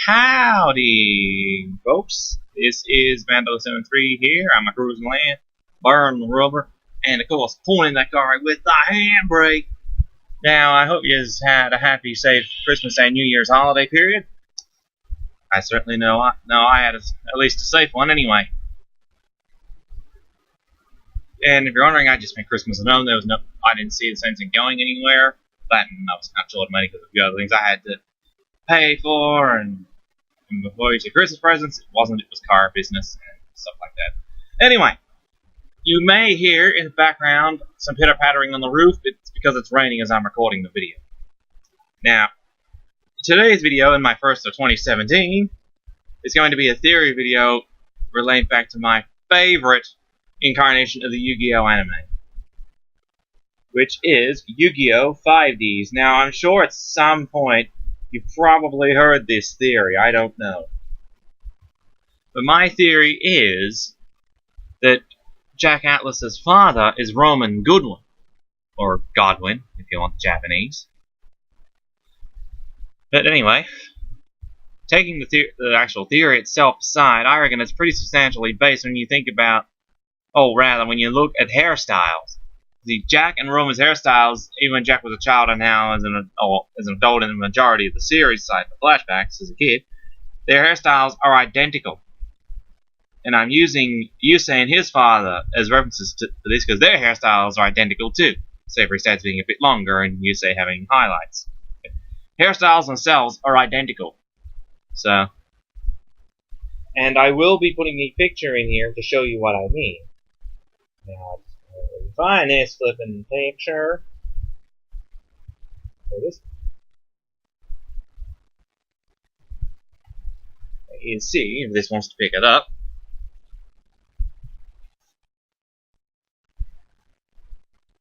Howdy, folks. This is Bando73 here. I'm a cruising land, burning rubber, and of course, pointing that car with the handbrake. Now, I hope you had a happy, safe Christmas and New Year's holiday period. I certainly know I had at least a safe one anyway. And if you're wondering, I just spent Christmas alone. I didn't see the sense in going anywhere. That, and I was kind of short of money because of a few other things I had to pay for, and before you say Christmas presents, it was car business and stuff like that. Anyway, you may hear in the background some pitter-pattering on the roof. It's because it's raining as I'm recording the video. Now, today's video, and my first of 2017, is going to be a theory video relating back to my favorite incarnation of the Yu-Gi-Oh anime, which is Yu-Gi-Oh 5D's. Now, I'm sure at some point you've probably heard this theory. I don't know. But my theory is that Jack Atlas's father is Roman Goodwin, or Godwin, if you want the Japanese. But anyway, taking the actual theory itself aside, I reckon it's pretty substantially based when you think about, when you look at hairstyles. The Jack and Roman's hairstyles, even when Jack was a child and now as an adult in the majority of the series side the flashbacks as a kid, their hairstyles are identical. And I'm using Yusei and his father as references to this because their hairstyles are identical too, save for his dad's being a bit longer and Yusei having highlights. Hairstyles themselves are identical. So, and I will be putting a picture in here to show you what I mean. Now, find this flipping picture. There it is. You can see if this wants to pick it up.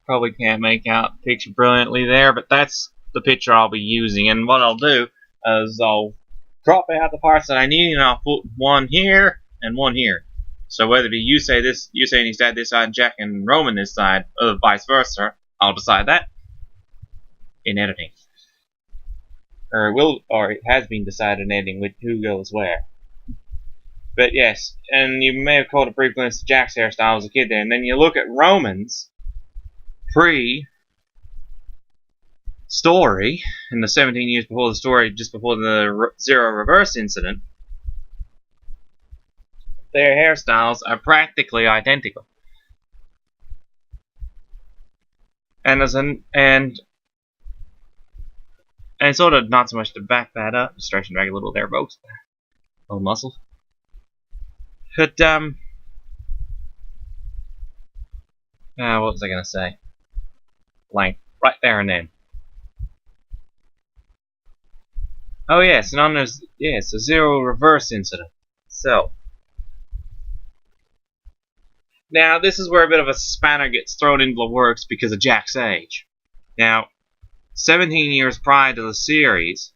Probably can't make out the picture brilliantly there, but that's the picture I'll be using. And what I'll do is I'll crop out the parts that I need, and I'll put one here and one here. So whether it be Yusei and his dad this side, and Jack and Roman this side, or vice versa, I'll decide that in editing. Or it has been decided in editing with who goes where. But yes, and you may have caught a brief glimpse of Jack's hairstyle as a kid there, and then you look at Roman's pre-story, in the 17 years before the story, just before the Zero Reverse incident. Their hairstyles are practically identical. And sort of not so much to back that up, stretch and drag a little there, folks. A little muscle. But what was I gonna say? Blank. Right there and then. Oh yes, and on this, it's a Zero Reverse incident. So now, this is where a bit of a spanner gets thrown into the works because of Jack's age. Now, 17 years prior to the series,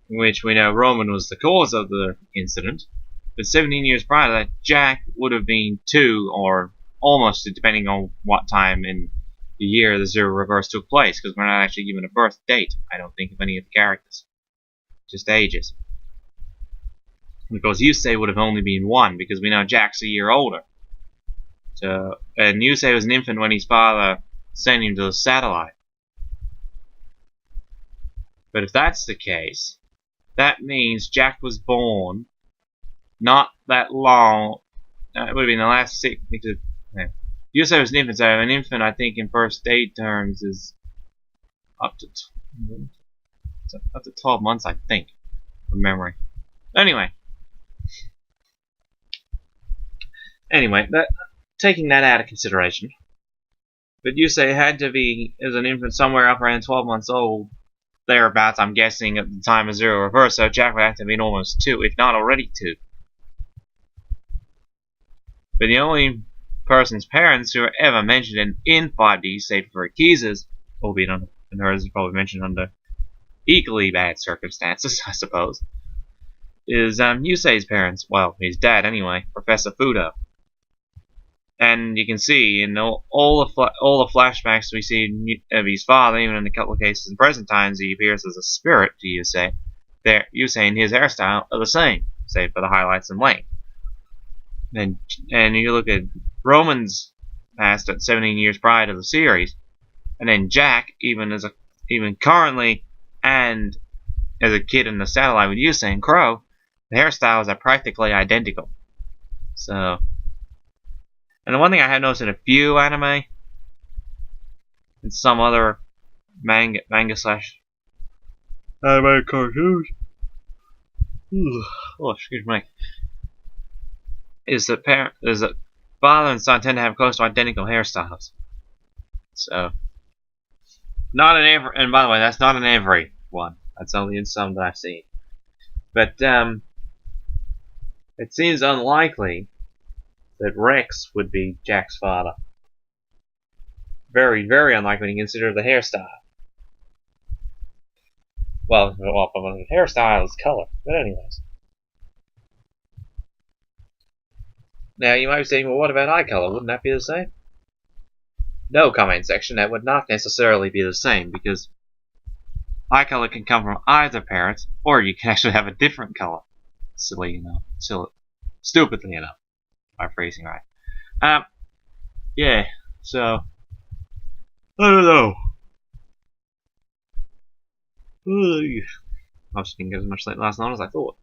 in which we know Roman was the cause of the incident, but 17 years prior to that, Jack would have been 2, or almost, depending on what time in the year the Zero Reverse took place, because we're not actually given a birth date, I don't think, of any of the characters. Just ages. Because Yusei would have only been 1, because we know Jack's a year older. And Yusei was an infant when his father sent him to the satellite. But if that's the case, that means Jack was born not that long. It would have been the last 6. Because Yusei was an infant, so an infant, I think, in first aid terms is up to 12 months, I think, from memory. Anyway, taking that out of consideration, but Yusei had to be, as an infant, somewhere up around 12 months old, thereabouts, I'm guessing, at the time of Zero Reverse, so Jack would have to have been almost 2, if not already 2. But the only person's parents who are ever mentioned in 5D, save for Akiza's, albeit and hers is probably mentioned under equally bad circumstances, I suppose, is Yusei's parents, well, his dad anyway, Professor Fudo. And you can see in all the flashbacks we see of his father, even in a couple of cases in present times, he appears as a spirit to Yusei. Yusei and his hairstyle are the same, save for the highlights and length. And you look at Roman's past at 17 years prior to the series, and then Jack, even currently, and as a kid in the satellite with Yusei and Crow, the hairstyles are practically identical. So, and the one thing I have noticed in a few anime, and some other manga slash anime cartoons, oh excuse me, is that father and son tend to have close to identical hairstyles. So, not in every, and by the way, that's not in every one. That's only in some that I've seen. But it seems unlikely that Rex would be Jack's father. Very, very unlikely when you consider the hairstyle. Well, the hairstyle is color. But anyways. Now, you might be saying, well, what about eye color? Wouldn't that be the same? No, comment section, that would not necessarily be the same, because eye color can come from either parent, or you can actually have a different color. Silly enough. Stupidly enough. My phrasing right. Yeah, so, I don't know. I just didn't get as much sleep last night as I thought.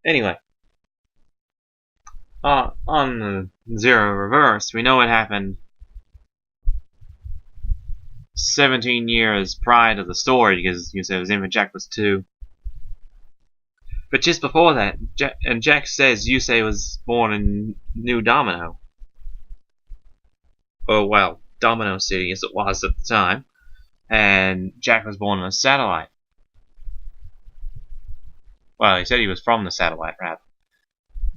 Anyway, on Zero Reverse, we know what happened 17 years prior to the story, because you said it was infant Jack was 2. But just before that, Jack says Yusei was born in New Domino. Oh well, Domino City as it was at the time. And Jack was born in a satellite. Well, he said he was from the satellite, rather.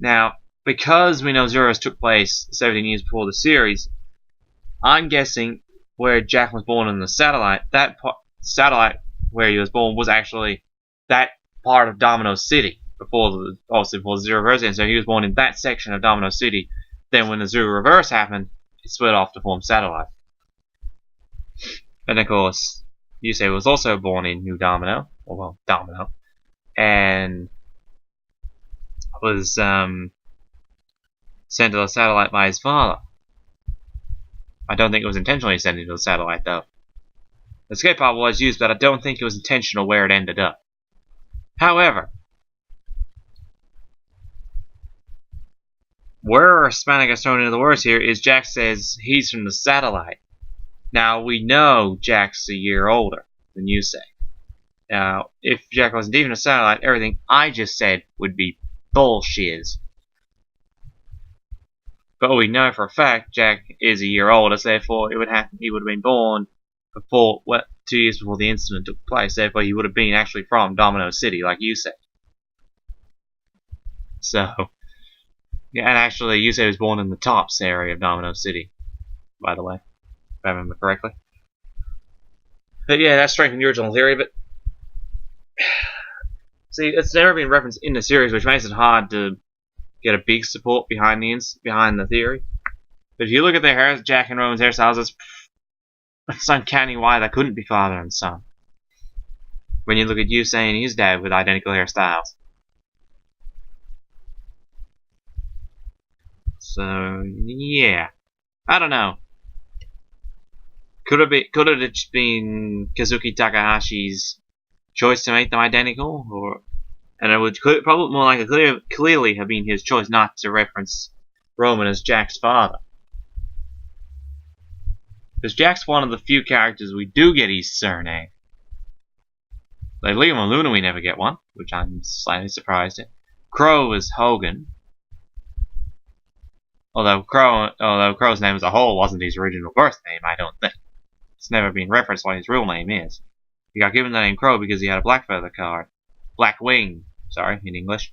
Now, because we know Zero's took place 17 years before the series, I'm guessing where Jack was born in the satellite, that satellite where he was born was actually that part of Domino City obviously before the Zero Reverse ended. So he was born in that section of Domino City. Then when the Zero Reverse happened, it split off to form satellite. And of course, Yusei was also born in New Domino, or well, Domino, and was sent to the satellite by his father. I don't think it was intentionally sent into the satellite, though. The escape pod was used, but I don't think it was intentional where it ended up. However, where Hispanic gets thrown into the words here is Jack says he's from the satellite. Now, we know Jack's a year older than Yusei. Now, if Jack wasn't even a satellite, everything I just said would be bullshit. But we know for a fact Jack is a year older, so therefore he would have been born before 2 years before the incident took place. Therefore, he would have been actually from Domino City, like you said. So, yeah, and actually, Yusei was born in the Tops area of Domino City, by the way, if I remember correctly. But yeah, that's strengthened the original theory. But see, it's never been referenced in the series, which makes it hard to get a big support behind the theory. But if you look at their hair, Jack and Roman's hairstyles, it's uncanny why they couldn't be father and son. When you look at Yusei and his dad with identical hairstyles. So yeah, I don't know. Could it have just been Kazuki Takahashi's choice to make them identical, and it would probably more like clearly have been his choice not to reference Roman as Jack's father. Because Jack's one of the few characters we do get his surname. Like Liam and Luna we never get one, which I'm slightly surprised at. Crow is Hogan. Although Crow's name as a whole wasn't his original birth name, I don't think. It's never been referenced what his real name is. He got given the name Crow because he had a black feather card. Black wing, sorry, in English.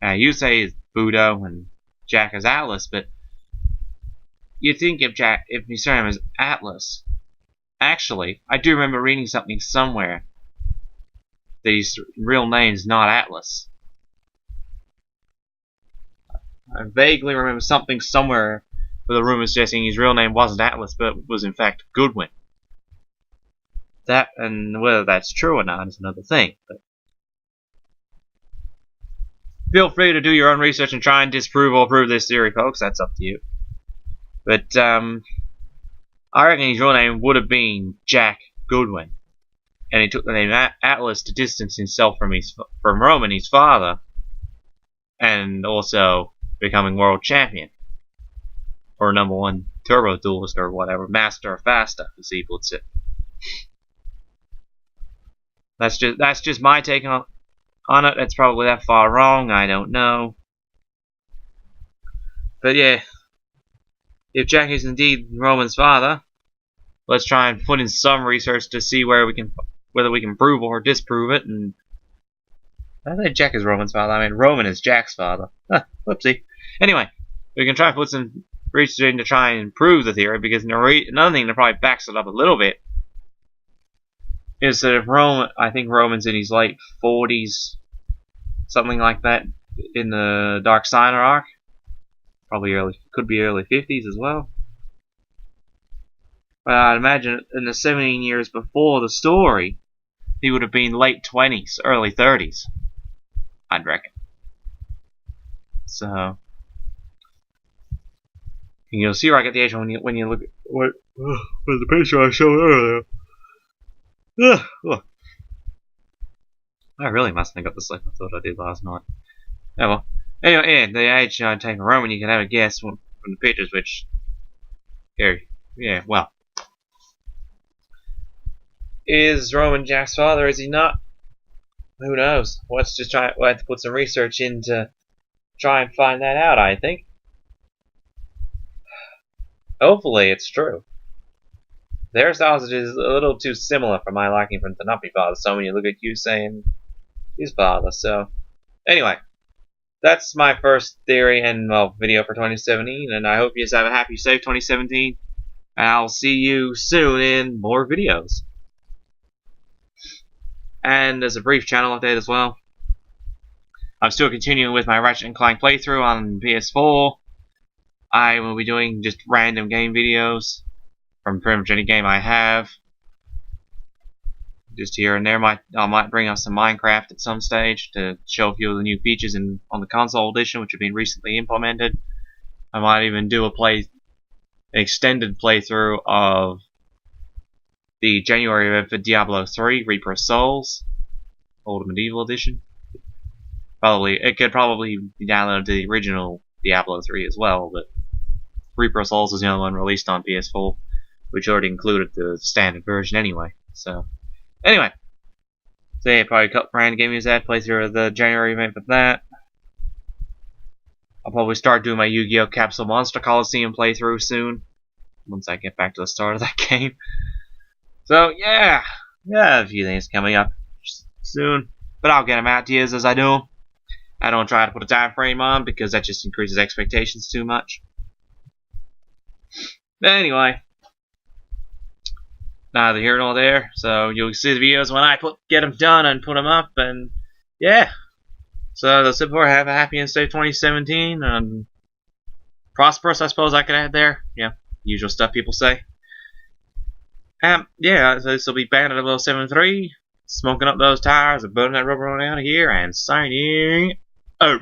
Yusei is Budo and Jack is Atlas, but you'd think if his surname is Atlas. Actually, I do remember reading something somewhere that his real name's not Atlas. I vaguely remember something somewhere with a rumor suggesting his real name wasn't Atlas, but was in fact Goodwin. That, and whether that's true or not is another thing. But feel free to do your own research and try and disprove or prove this theory, folks. That's up to you. But I reckon his real name would have been Jack Goodwin, and he took the name Atlas to distance himself from Roman, his father, and also becoming world champion, or #1 turbo duelist, or whatever, master or faster, as he puts it. That's just my take on it. It's probably that far wrong. I don't know. But yeah, if Jack is indeed Roman's father, let's try and put in some research to see whether we can prove or disprove it. And I think Jack is Roman's father. I mean, Roman is Jack's father. Whoopsie. Anyway, we can try and put some research in to try and prove the theory, because another thing that probably backs it up a little bit is that I think Roman's in his late 40s, something like that, in the Dark Signer arc. Probably could be early 50s as well. But I'd imagine in the 17 years before the story, he would have been late 20s, early 30s. I'd reckon. So, you'll see right at the age when you look at what the picture I showed earlier. I really must think up the sleep I thought I did last night. Oh well. Anyway, yeah, the age I'd take Roman, you can have a guess from the pictures, which, yeah, well. Is Roman Jack's father? Is he not? Who knows? We'll have to put some research in to try and find that out, I think. Hopefully it's true. The hairstyles is a little too similar for my liking for the not be father, so when you look at you saying his father, so anyway. That's my first theory and video for 2017, and I hope you guys have a happy, safe 2017. And I'll see you soon in more videos. And as a brief channel update as well, I'm still continuing with my Ratchet & Clank playthrough on PS4. I will be doing just random game videos from pretty much any game I have. Just here and there. I might bring up some Minecraft at some stage to show a few of the new features on the console edition, which have been recently implemented. I might even do an extended playthrough of the January event for Diablo 3, Reaper of Souls, Old Medieval Edition. It could probably be downloaded to the original Diablo 3 as well, but Reaper of Souls is the only one released on PS4, which already included the standard version anyway. So, anyway, so yeah, probably cut random game that playthrough of the January event for that. I'll probably start doing my Yu-Gi-Oh! Capsule Monster Coliseum playthrough soon, once I get back to the start of that game. So yeah, a few things coming up soon, but I'll get them out to you as I do them. I don't try to put a time frame on because that just increases expectations too much. But anyway, neither here nor there. So you'll see the videos when I get them done and put them up, and yeah. So that's it for. Have a happy and safe 2017 and prosperous, I suppose I could add there. Yeah, usual stuff people say. Yeah, so this will be Bandit 073, smoking up those tires and burning that rubber on out of here, and signing out.